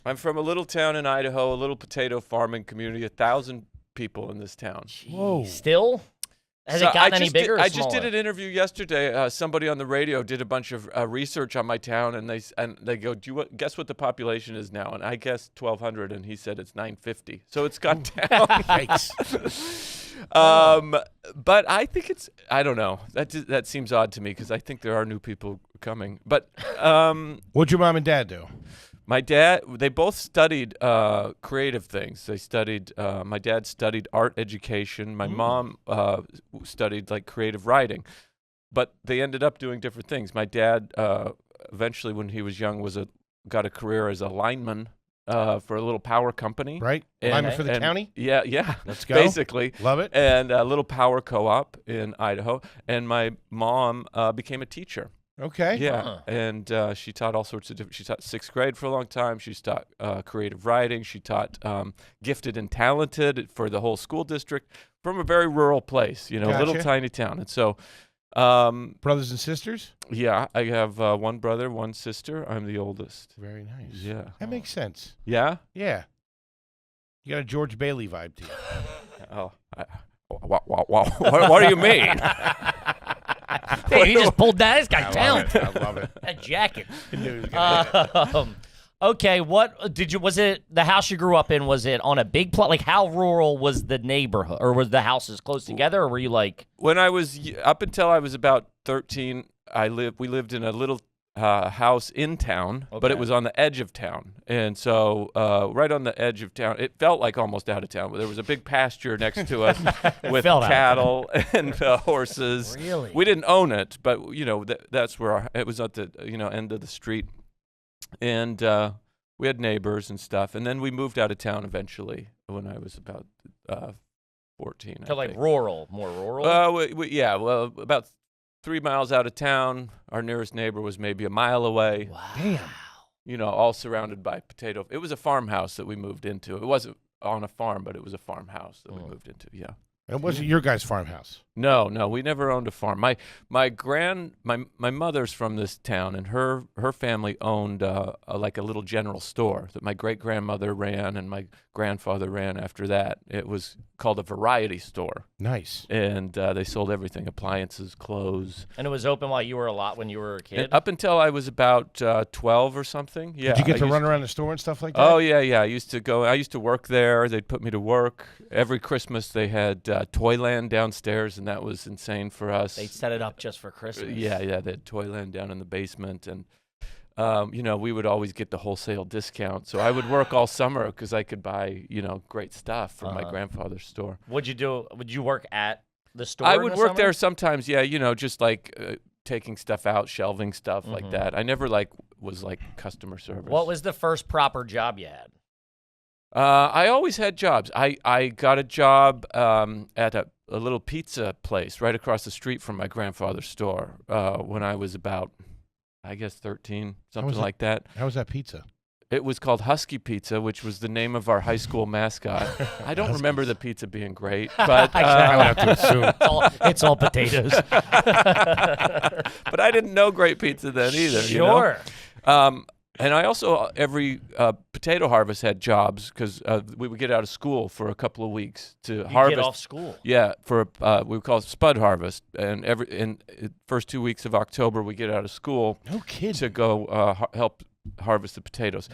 I'm from a little town in Idaho, a little potato farming community, 1,000 people in this town. Whoa. Still? Has it gotten any bigger or I smaller? just did an interview yesterday. Somebody on the radio did a bunch of research on my town, and they go, guess what the population is now? And I guessed 1,200, and he said it's 950. So it's gone down. Yikes. But I think I don't know. That seems odd to me because I think there are new people coming. But What'd your mom and dad do? my dad, they both studied creative things. They studied, my dad studied art education. My mom studied like creative writing. But they ended up doing different things. My dad, eventually when he was young, got a career as a lineman for a little power company. Right? Lineman for the county? Yeah. Let's go. Basically. Love it. And a little power co-op in Idaho. And my mom became a teacher. Okay. Yeah, and she taught all sorts of different. She taught sixth grade for a long time. She taught creative writing. She taught gifted and talented for the whole school district from a very rural place, Gotcha. little tiny town. And so, Brothers and sisters? yeah, I have one brother, one sister. I'm the oldest. Very nice. Yeah. That makes sense. Yeah? Yeah. You got a George Bailey vibe to you. Oh, what do you mean? Hey, he just pulled that. This guy's talented. I love it. That jacket. I knew he was gonna Okay, what did you? Was it the house you grew up in? Was it on a big plot? Like, how rural was the neighborhood, or was the houses close together, or were you like? When I was up until I was about 13, we lived in a little house in town, but Okay. it was on the edge of town, and so right on the edge of town, it felt like almost out of town. But there was a big pasture next to us with felt out of cattle and horses. Really? We didn't own it, but that's where it was at the end of the street, and we had neighbors and stuff. And then we moved out of town eventually when I was about 14. So I like think. rural, more rural. Yeah, well, about 3 miles out of town. Our nearest neighbor was maybe a mile away. Wow. Damn. All surrounded by potato. It was a farmhouse that we moved into. It wasn't on a farm, but it was a farmhouse that we moved into. Yeah. It wasn't your guys' farmhouse. No, we never owned a farm. My mother's from this town, and her family owned like a little general store that my great grandmother ran, and my grandfather ran after that. It was called a variety store, Nice. and they sold everything: appliances, clothes. And it was open while you were when you were a kid. And up until I was about 12 or something. Yeah. Did you get I to used- run around the store and stuff like that? Oh yeah. I used to work there. They'd put me to work every Christmas. They had Toyland downstairs, and that was insane for us. They set it up just for Christmas. Yeah. They had Toyland down in the basement, and we would always get the wholesale discount. So I would work all summer because I could buy great stuff from my grandfather's store. What'd you do? Would you work at the store? I in would the work summer? there sometimes. Yeah, just like taking stuff out, shelving stuff like that. I never was customer service. What was the first proper job you had? I always had jobs. I got a job at a little pizza place right across the street from my grandfather's store when I was about, I guess, 13, something like that. How was that pizza? It was called Husky Pizza, which was the name of our high school mascot. I don't remember the pizza being great, but I would have to assume. It's all potatoes. but I didn't know great pizza then either. Sure. And I also, every potato harvest had jobs because we would get out of school for a couple of weeks to harvest. Get off school. Yeah, for we would call it spud harvest. And in the first 2 weeks of October, we get out of school No kidding. to go help harvest the potatoes.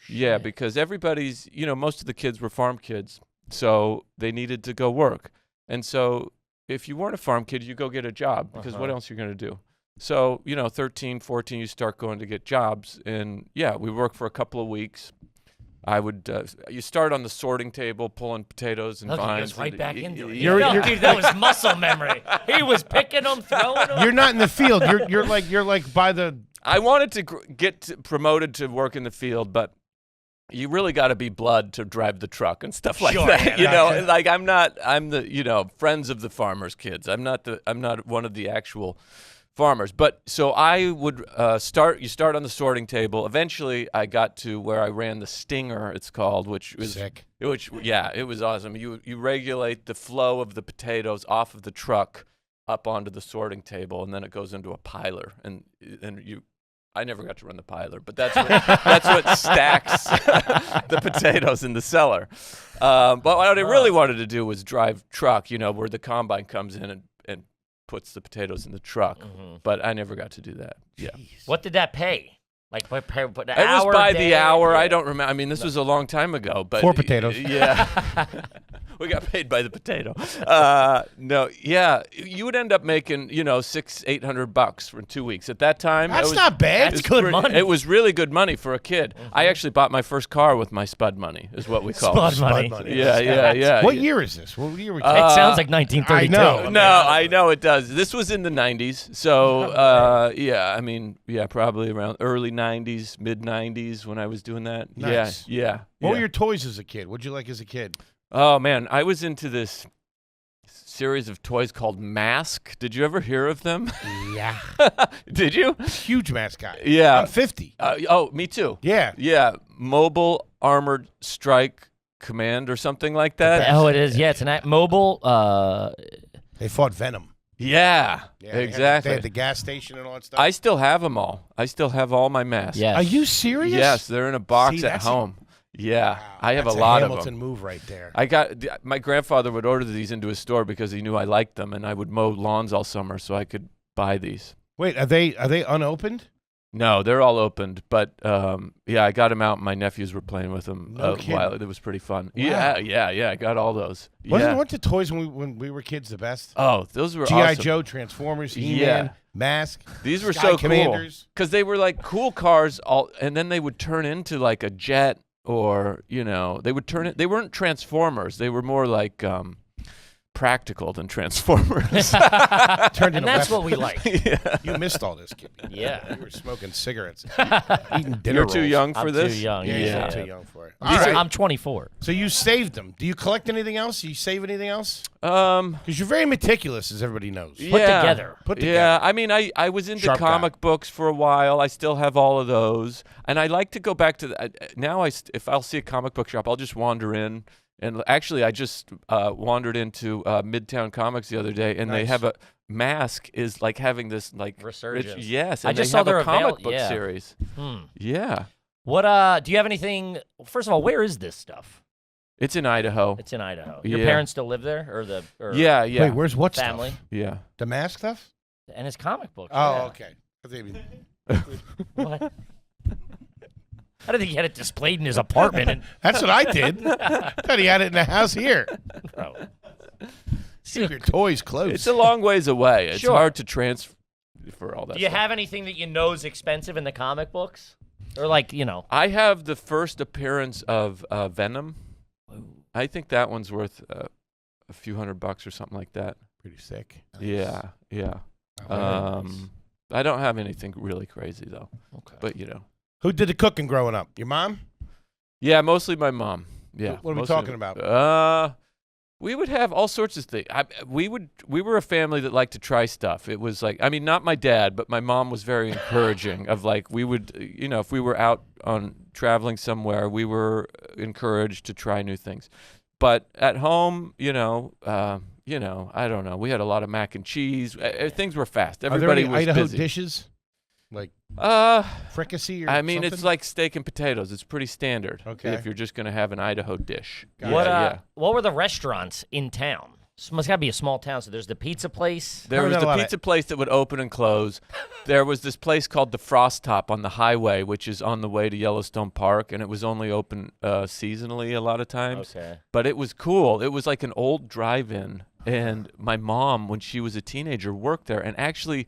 Yeah, because everybody's, most of the kids were farm kids, so they needed to go work. And so if you weren't a farm kid, you go get a job because what else are you going to do? So, 13, 14, you start going to get jobs. And, yeah, we worked for a couple of weeks. I would you start on the sorting table pulling potatoes and Look, he vines. goes right and back into it. You're- Dude, that was muscle memory. He was picking them, throwing them. You're not in the field. You're like by the. I wanted to get promoted to work in the field, but you really got to be blood to drive the truck and stuff like Sure, that. yeah, I'm the friends of the farmers' kids. I'm not one of the actual farmers. But so I would you start on the sorting table. Eventually I got to where I ran the stinger, it's called, which was Sick. It was awesome. You regulate the flow of the potatoes off of the truck up onto the sorting table, and then it goes into a piler, and I never got to run the piler, but that's what stacks the potatoes in the cellar. But what I really wanted to do was drive truck, where the combine comes in and puts the potatoes in the truck. But I never got to do that. Yeah. What did that pay? Like, put an it hour, was by day? the hour. Yeah. I don't remember. I mean, this was a long time ago. But 4 potatoes. Yeah. We got paid by the potato. No, yeah. You would end up making, $600-800 for 2 weeks. At that time, That's not bad. That's good money. It was really good money for a kid. I actually bought my first car with my spud money, is what we call it. Spud money. Yeah. What year is this? What year were you? It sounds like 1932. I know. No, I know it does. This was in the 90s. So, probably around early 90s, mid 90s when I was doing that. Nice. Yeah. What were your toys as a kid? What'd you like as a kid? Oh, man. I was into this series of toys called Mask. Did you ever hear of them? Yeah. Did you? Huge mascot. Yeah. I'm 50. Me too. Yeah. Yeah. Mobile Armored Strike Command or something like that. Oh, it is. Yeah, it's an mobile. They fought Venom. Yeah, Yeah, exactly. They had the gas station and all that stuff. I still have them all. I still have all my masks. Yes. Are you serious? Yes, they're in a box See, at that's home. Yeah, Wow, I have a that's lot of Hamilton them. move right there. My grandfather would order these into his store because he knew I liked them, and I would mow lawns all summer so I could buy these. Wait, are they unopened? No, they're all opened, but I got them out. And my nephews were playing with them No a kidding. while. It was pretty fun. Wow. Yeah. I got all those. Weren't the toys when we were kids the best? Oh, those were G.I. awesome. Joe, Transformers, He-Man, Yeah. Mask. These were Sky so Commanders. cool because they were like cool cars, and then they would turn into like a jet, or they would turn it. They weren't Transformers. They were more like practical than Transformers. Turned and into that's weapons. what we like. Yeah. You missed all this, kid. Yeah. You were smoking cigarettes, eating dinner You're too rolls. young for I'm this. too young. Yeah, Yeah. you're too young for it. These All are- right. I'm 24. So you saved them. Do you collect anything else? Do you save anything else? Um, Because you're very meticulous, as everybody knows. Put together. Put together. Yeah, I mean, I was into Sharp guy. comic books for a while. I still have all of those, and I like to go back to now. If I'll see a comic book shop, I'll just wander in. And actually, I just wandered into Midtown Comics the other day, and they Nice. have a Mask is like having this like Resurgence. yes, I and just they saw have their a comic book yeah. series. Hmm. Yeah, What do you have anything? First of all, where is this stuff? it's in Idaho. It's in Idaho. Your Yeah. parents still live there, or Yeah. Wait, where's what family? stuff? Yeah. The Mask stuff? And it's comic books. Oh, yeah. okay. I think- What? I don't think he had it displayed in his apartment. And That's what I did. Thought he had it in the house here. oh. Keep your toys close. It's a long ways away. It's Sure. hard to transfer all that. Do you stuff. have anything that you know is expensive in the comic books, or like I have the first appearance of Venom. I think that one's worth a few $100 or something like that. Pretty sick. Yeah. Oh, I don't have anything really crazy though. okay. But Who did the cooking growing up? Your mom? yeah, mostly my mom. Yeah. What are we mostly- talking about? We would have all sorts of things. We were a family that liked to try stuff. It was like, I mean, not my dad, but my mom was very encouraging of like, we would, if we were out on traveling somewhere, we were encouraged to try new things. But at home, I don't know. We had a lot of mac and cheese. Things were fast. Are there Everybody any was Idaho busy. dishes? Like fricassee or I mean, something? it's like steak and potatoes. It's pretty standard. Okay. If you're just going to have an Idaho dish. Got it. What were the restaurants in town? This must gotta be a small town. So there's the pizza place. There Probably was not a the lot of- pizza place that would open and close. There was this place called the Frost Top on the highway, which is on the way to Yellowstone Park, and it was only open seasonally a lot of times. Okay. But it was cool. It was like an old drive-in, and my mom, when she was a teenager, worked there, and actually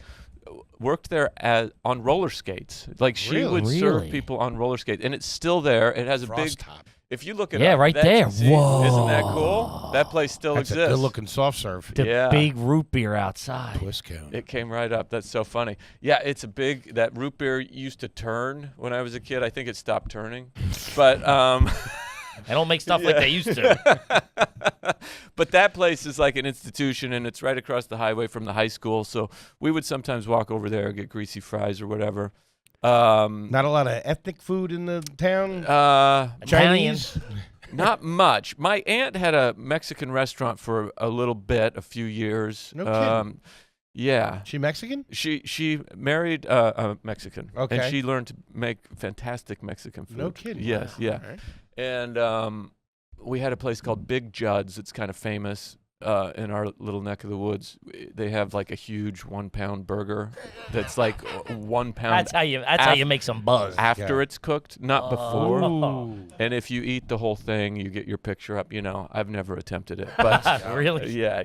worked there on roller skates. Like she would serve Really? people on roller skates, and it's still there. It has a big. Frost top. If you look at Yeah, right there. See, Whoa. Isn't that cool? That place still That's a exists. good-looking soft serve. The Yeah. big root beer outside. Twist cone. It came right up. That's so funny. Yeah, it's a big. That root beer used to turn when I was a kid. I think it stopped turning, but They don't make stuff like they used to. but that place is like an institution, and it's right across the highway from the high school. So we would sometimes walk over there, get greasy fries or whatever. Not a lot of ethnic food in the town. Italian. Chinese. Not much. My aunt had a Mexican restaurant for a little bit, a few years. No kidding. Yeah. She Mexican? She married a Mexican. Okay. And she learned to make fantastic Mexican food. No kidding. Yes, Wow. yeah. All right. And we had a place called Big Judd's. It's kind of famous in our little neck of the woods. They have like a huge 1 pound burger that's like 1 pound That's how you make some buzz. after it's cooked, not before. Ooh. And if you eat the whole thing, you get your picture up. You know, I've never attempted it, but Really? yeah.